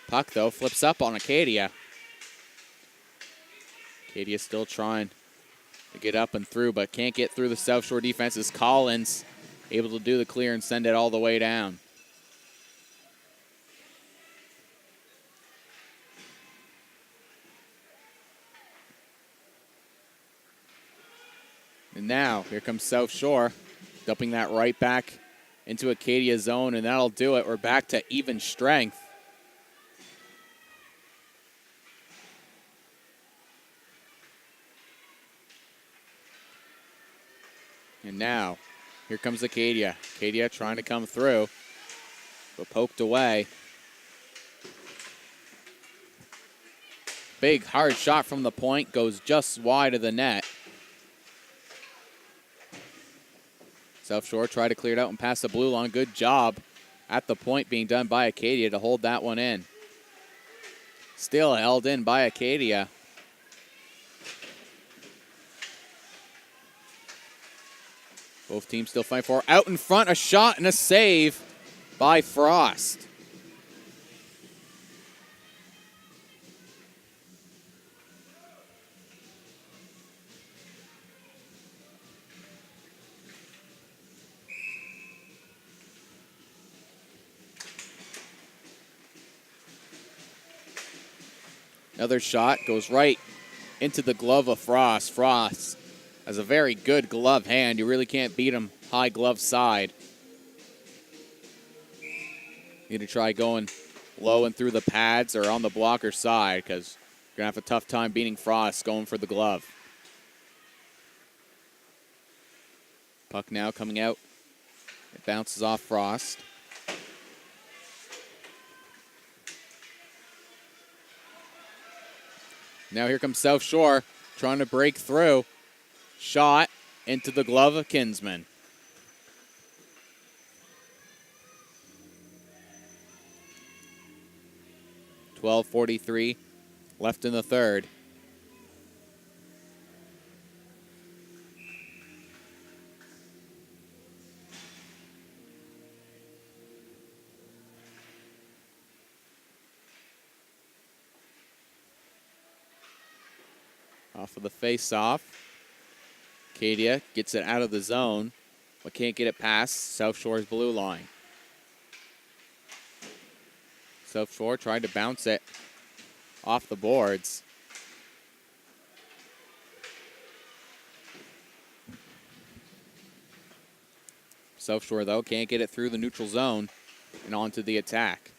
A: Puck, though, flips up on Acadia. Acadia still trying to get up and through, but can't get through the South Shore defense as Collins able to do the clear and send it all the way down. And now, here comes South Shore, dumping that right back into Acadia's zone, and that'll do it. We're back to even strength. And now, here comes Acadia. Acadia trying to come through, but poked away. Big, hard shot from the point, goes just wide of the net. South Shore tried to clear it out and pass the blue line. Good job at the point being done by Acadia to hold that one in. Still held in by Acadia. Both teams still fighting for. Out in front, a shot and a save by Frost. Another shot goes right into the glove of Frost. Frost has a very good glove hand. You really can't beat him high glove side. You need to try going low and through the pads or on the blocker side because you're going to have a tough time beating Frost going for the glove. Puck now coming out. It bounces off Frost. Now here comes South Shore trying to break through. Shot into the glove of Kinsman. .12:43 left in the third. Off of the face-off. Acadia gets it out of the zone, but can't get it past South Shore's blue line. South Shore tried to bounce it off the boards. South Shore, though, can't get it through the neutral zone and onto the attack.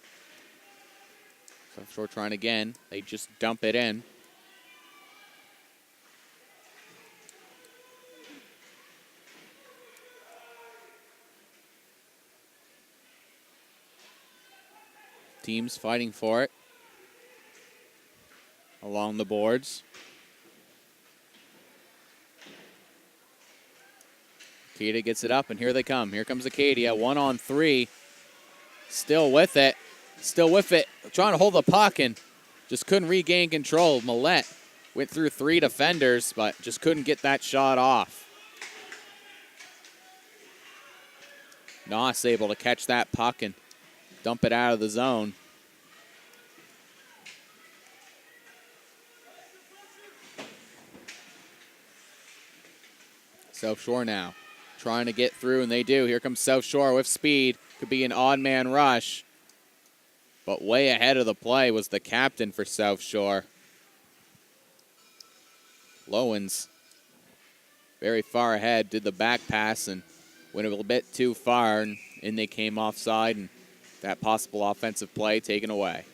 A: South Shore trying again. They just dump it in. Teams fighting for it along the boards. Acadia gets it up, and here they come. Here comes Acadia, 1-on-3. Still with it. Still with it. Trying to hold the puck and just couldn't regain control. Millette went through 3 defenders, but just couldn't get that shot off. Noss able to catch that puck and dump it out of the zone. South Shore now trying to get through, and they do. Here comes South Shore with speed. Could be an odd man rush. But way ahead of the play was the captain for South Shore. Lowens very far ahead, did the back pass and went a little bit too far, and in they came offside, and that possible offensive play taken away.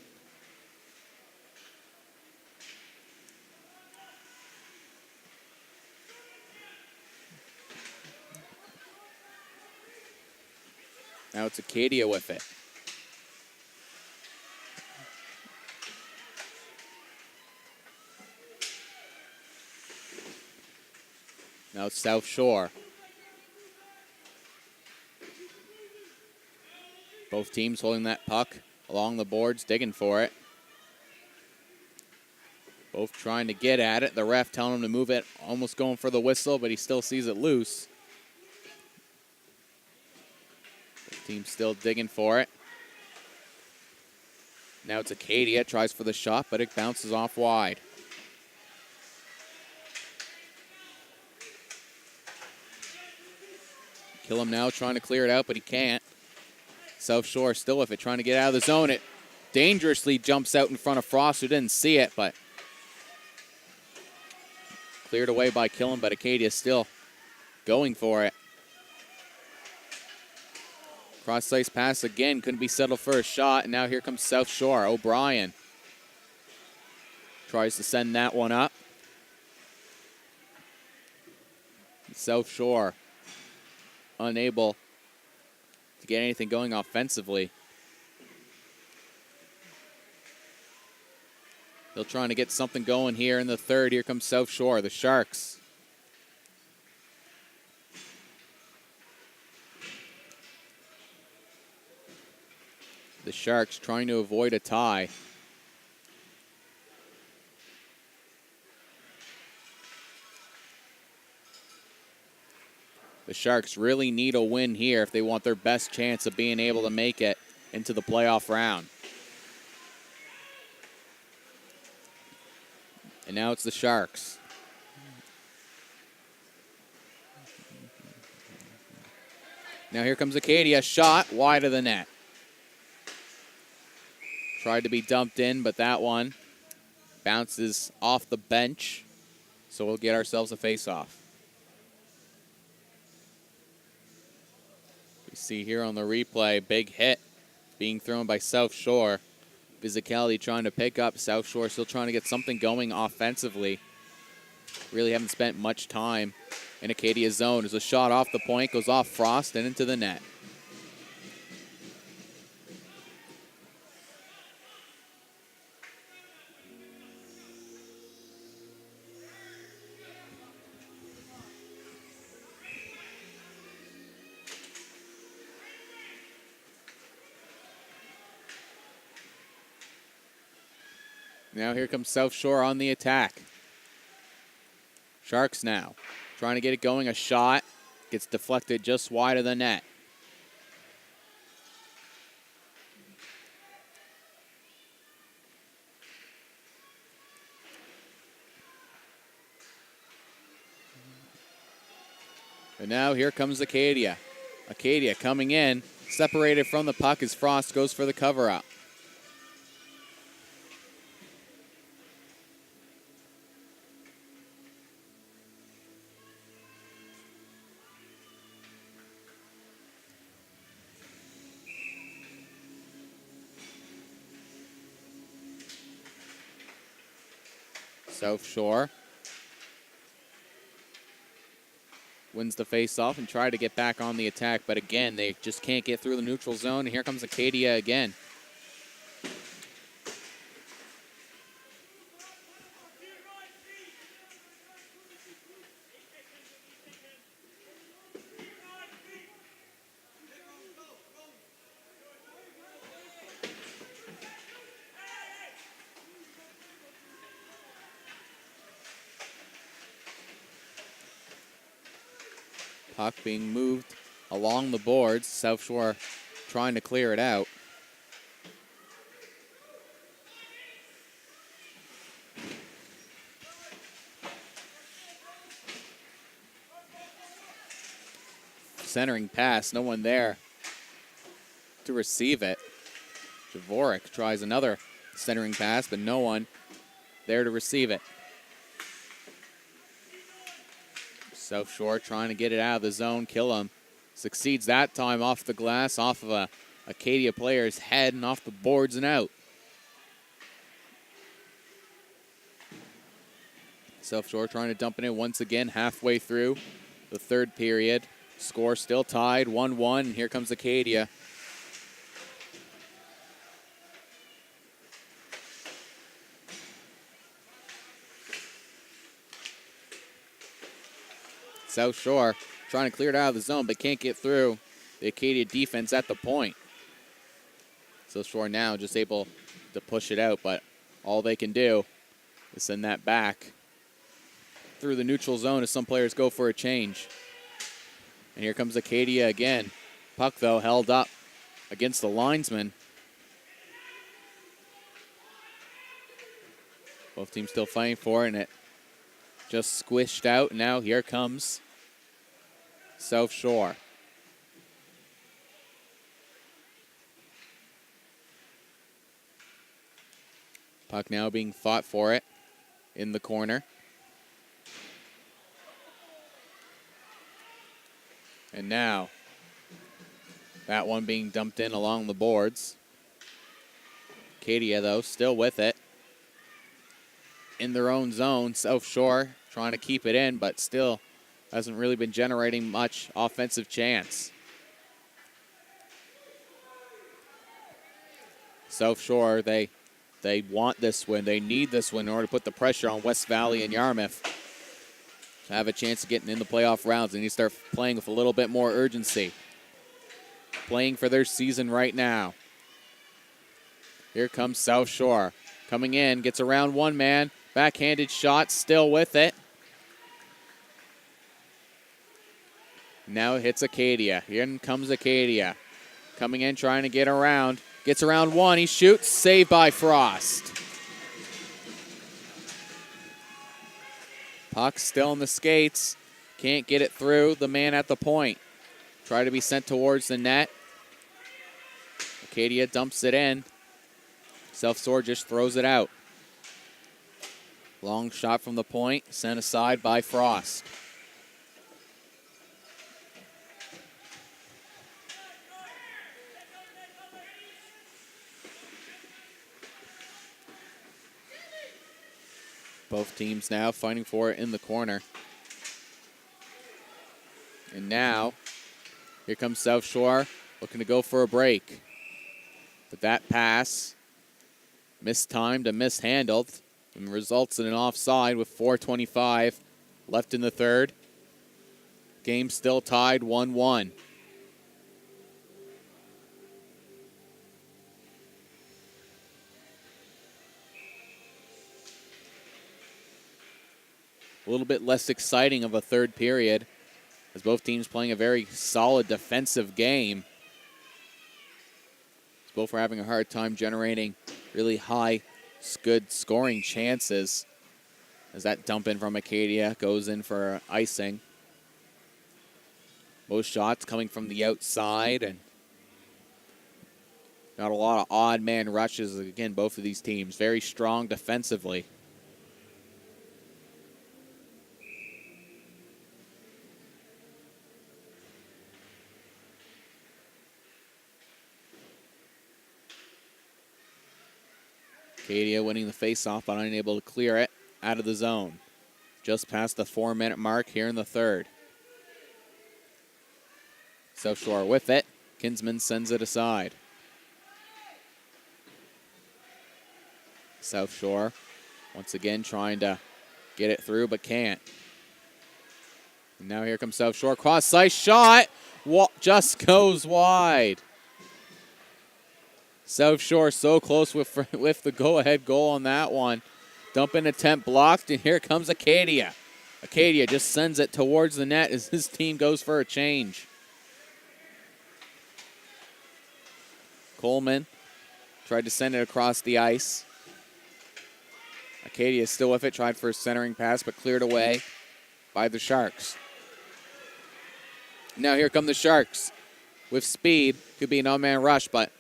A: Now it's Acadia with it. Now it's South Shore. Both teams holding that puck along the boards, digging for it. Both trying to get at it. The ref telling him to move it, almost going for the whistle, but he still sees it loose. Both teams still digging for it. Now it's Acadia, tries for the shot, but it bounces off wide. Killam now trying to clear it out, but he can't. South Shore still with it, trying to get out of the zone. It dangerously jumps out in front of Frost, who didn't see it, but cleared away by Killam, but Acadia still going for it. Cross-ice pass again, couldn't be settled for a shot, and now here comes South Shore. O'Brien tries to send that one up. South Shore unable to get anything going offensively. They're trying to get something going here in the third. Here comes South Shore, the Sharks. The Sharks trying to avoid a tie. The Sharks really need a win here if they want their best chance of being able to make it into the playoff round. And now it's the Sharks. Now here comes Acadia, shot wide of the net. Tried to be dumped in, but that one bounces off the bench. So we'll get ourselves a face-off. We see here on the replay, big hit being thrown by South Shore. Physicality trying to pick up. South Shore still trying to get something going offensively. Really haven't spent much time in Acadia's zone. There's a shot off the point, goes off Frost and into the net. Now here comes South Shore on the attack. Sharks now trying to get it going. A shot gets deflected just wide of the net. And now here comes Acadia. Acadia coming in, separated from the puck as Frost goes for the cover-up. South Shore wins the face-off and try to get back on the attack, but again, they just can't get through the neutral zone, and here comes Acadia again. Puck being moved along the boards. South Shore trying to clear it out. Centering pass, no one there to receive it. Dvorak tries another centering pass, but no one there to receive it. South Shore trying to get it out of the zone. Killam succeeds that time off the glass, off of a Acadia player's head and off the boards and out. South Shore trying to dump it in once again halfway through the third period. Score still tied, 1-1, and here comes Acadia. South Shore trying to clear it out of the zone, but can't get through the Acadia defense at the point. South Shore now just able to push it out, but all they can do is send that back through the neutral zone as some players go for a change. And here comes Acadia again. Puck, though, held up against the linesman. Both teams still fighting for it, and it just squished out. Now here comes South Shore. Puck now being fought for it in the corner. And now that one being dumped in along the boards. Acadia, though, still with it. In their own zone, South Shore trying to keep it in, but still hasn't really been generating much offensive chance. South Shore, they want this win. They need this win in order to put the pressure on West Valley and Yarmouth to have a chance of getting in the playoff rounds. They need to start playing with a little bit more urgency. Playing for their season right now. Here comes South Shore. Coming in, gets around one man. Backhanded shot, still with it. Now it hits Acadia. Here comes Acadia. Coming in, trying to get around. Gets around one, he shoots, saved by Frost. Puck still in the skates. Can't get it through the man at the point. Try to be sent towards the net. Acadia dumps it in. South Shore just throws it out. Long shot from the point, sent aside by Frost. Both teams now fighting for it in the corner. And now, here comes South Shore looking to go for a break. But that pass, mistimed and mishandled, and results in an offside with 4:25 left in the third. Game still tied 1-1. A little bit less exciting of a third period as both teams playing a very solid defensive game. As both are having a hard time generating really high, good scoring chances. As that dump in from Acadia goes in for icing. Most shots coming from the outside, and not a lot of odd man rushes. Again, both of these teams very strong defensively. Acadia winning the faceoff, but unable to clear it out of the zone. Just past the 4-minute mark here in the third. South Shore with it. Kinsman sends it aside. South Shore once again trying to get it through, but can't. And now here comes South Shore. Cross-ice shot. Just goes wide. South Shore so close with the go-ahead goal on that one. Dumping attempt blocked, and here comes Acadia. Acadia just sends it towards the net as his team goes for a change. Coleman tried to send it across the ice. Acadia is still with it, tried for a centering pass, but cleared away by the Sharks. Now here come the Sharks with speed. Could be an no-man rush, but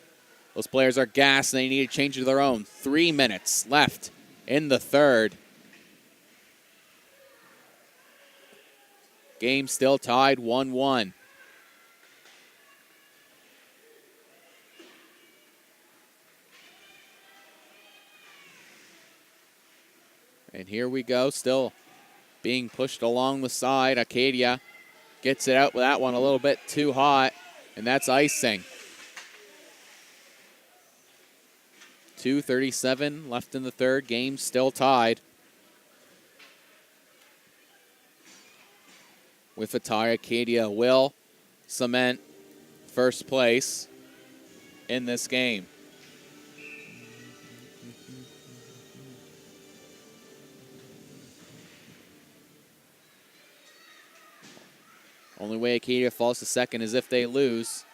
A: those players are gassed and they need to change to their own. 3 minutes left in the third. Game still tied 1-1. And here we go, still being pushed along the side. Acadia gets it out with that one a little bit too hot, and that's icing. 2:37 left in the third. Game still tied. With a tie, Acadia will cement first place in this game. Only way Acadia falls to second is if they lose.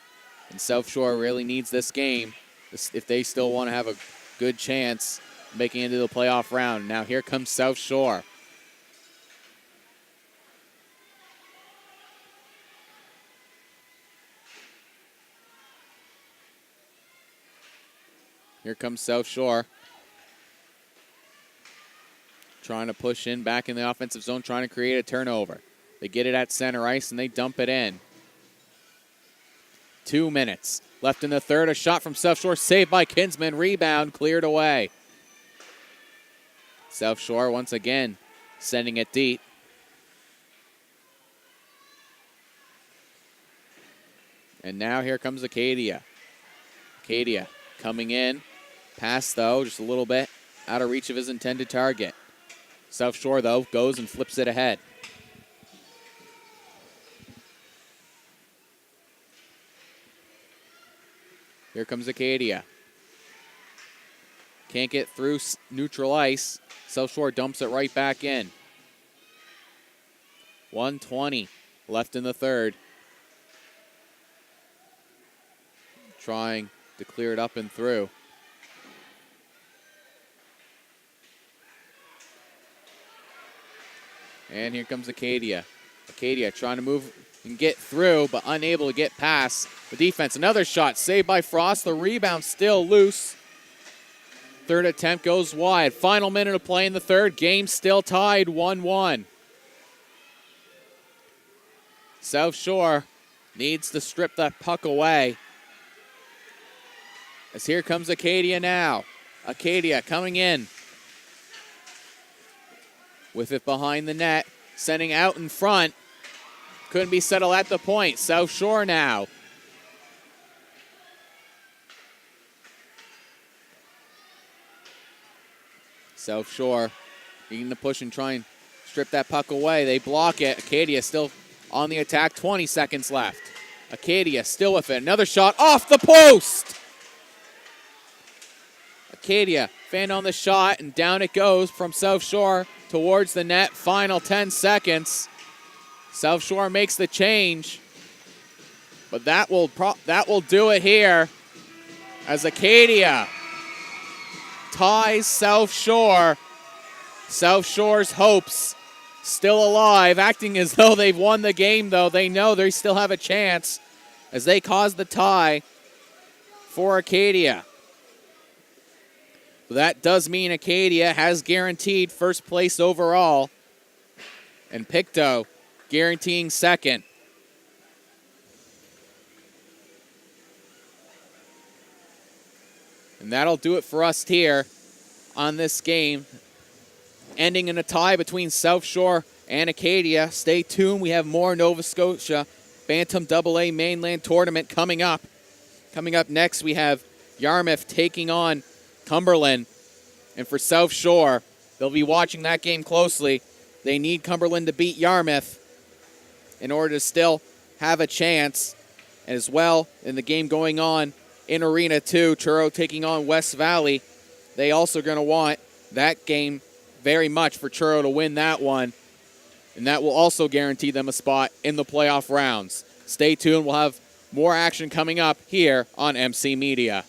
A: And South Shore really needs this game if they still want to have a good chance of making it into the playoff round. Now here comes South Shore. Here comes South Shore. Trying to push in back in the offensive zone, trying to create a turnover. They get it at center ice and they dump it in. 2 minutes left in the third. A shot from South Shore, saved by Kinsman. Rebound cleared away. South Shore once again sending it deep. And now here comes Acadia. Acadia coming in. Pass, though, just a little bit out of reach of his intended target. South Shore, though, goes and flips it ahead. Here comes Acadia. Can't get through neutral ice. South Shore dumps it right back in. 1:20 left in the third. Trying to clear it up and through. And here comes Acadia. Acadia trying to move and get through, but unable to get past the defense. Another shot saved by Frost. The rebound still loose. Third attempt goes wide. Final minute of play in the third. Game still tied 1-1. South Shore needs to strip that puck away. As here comes Acadia now. Acadia coming in. With it behind the net. Sending out in front. Couldn't be settled at the point. South Shore now. South Shore needing to push and try and strip that puck away. They block it. Acadia still on the attack. 20 seconds left. Acadia still with it. Another shot off the post. Acadia fanned on the shot, and down it goes from South Shore towards the net. Final 10 seconds. South Shore makes the change, but that will do it here as Acadia ties South Shore. South Shore's hopes still alive, acting as though they've won the game, though. They know they still have a chance as they cause the tie for Acadia. That does mean Acadia has guaranteed first place overall, and Pictou guaranteeing second. And that'll do it for us here on this game, ending in a tie between South Shore and Acadia. Stay tuned. We have more Nova Scotia Bantam AA Mainland Tournament coming up. Coming up next, we have Yarmouth taking on Cumberland. And for South Shore, they'll be watching that game closely. They need Cumberland to beat Yarmouth in order to still have a chance. As well, in the game going on in Arena 2, Truro taking on West Valley. They also going to want that game very much for Truro to win that one. And that will also guarantee them a spot in the playoff rounds. Stay tuned. We'll have more action coming up here on MC Media.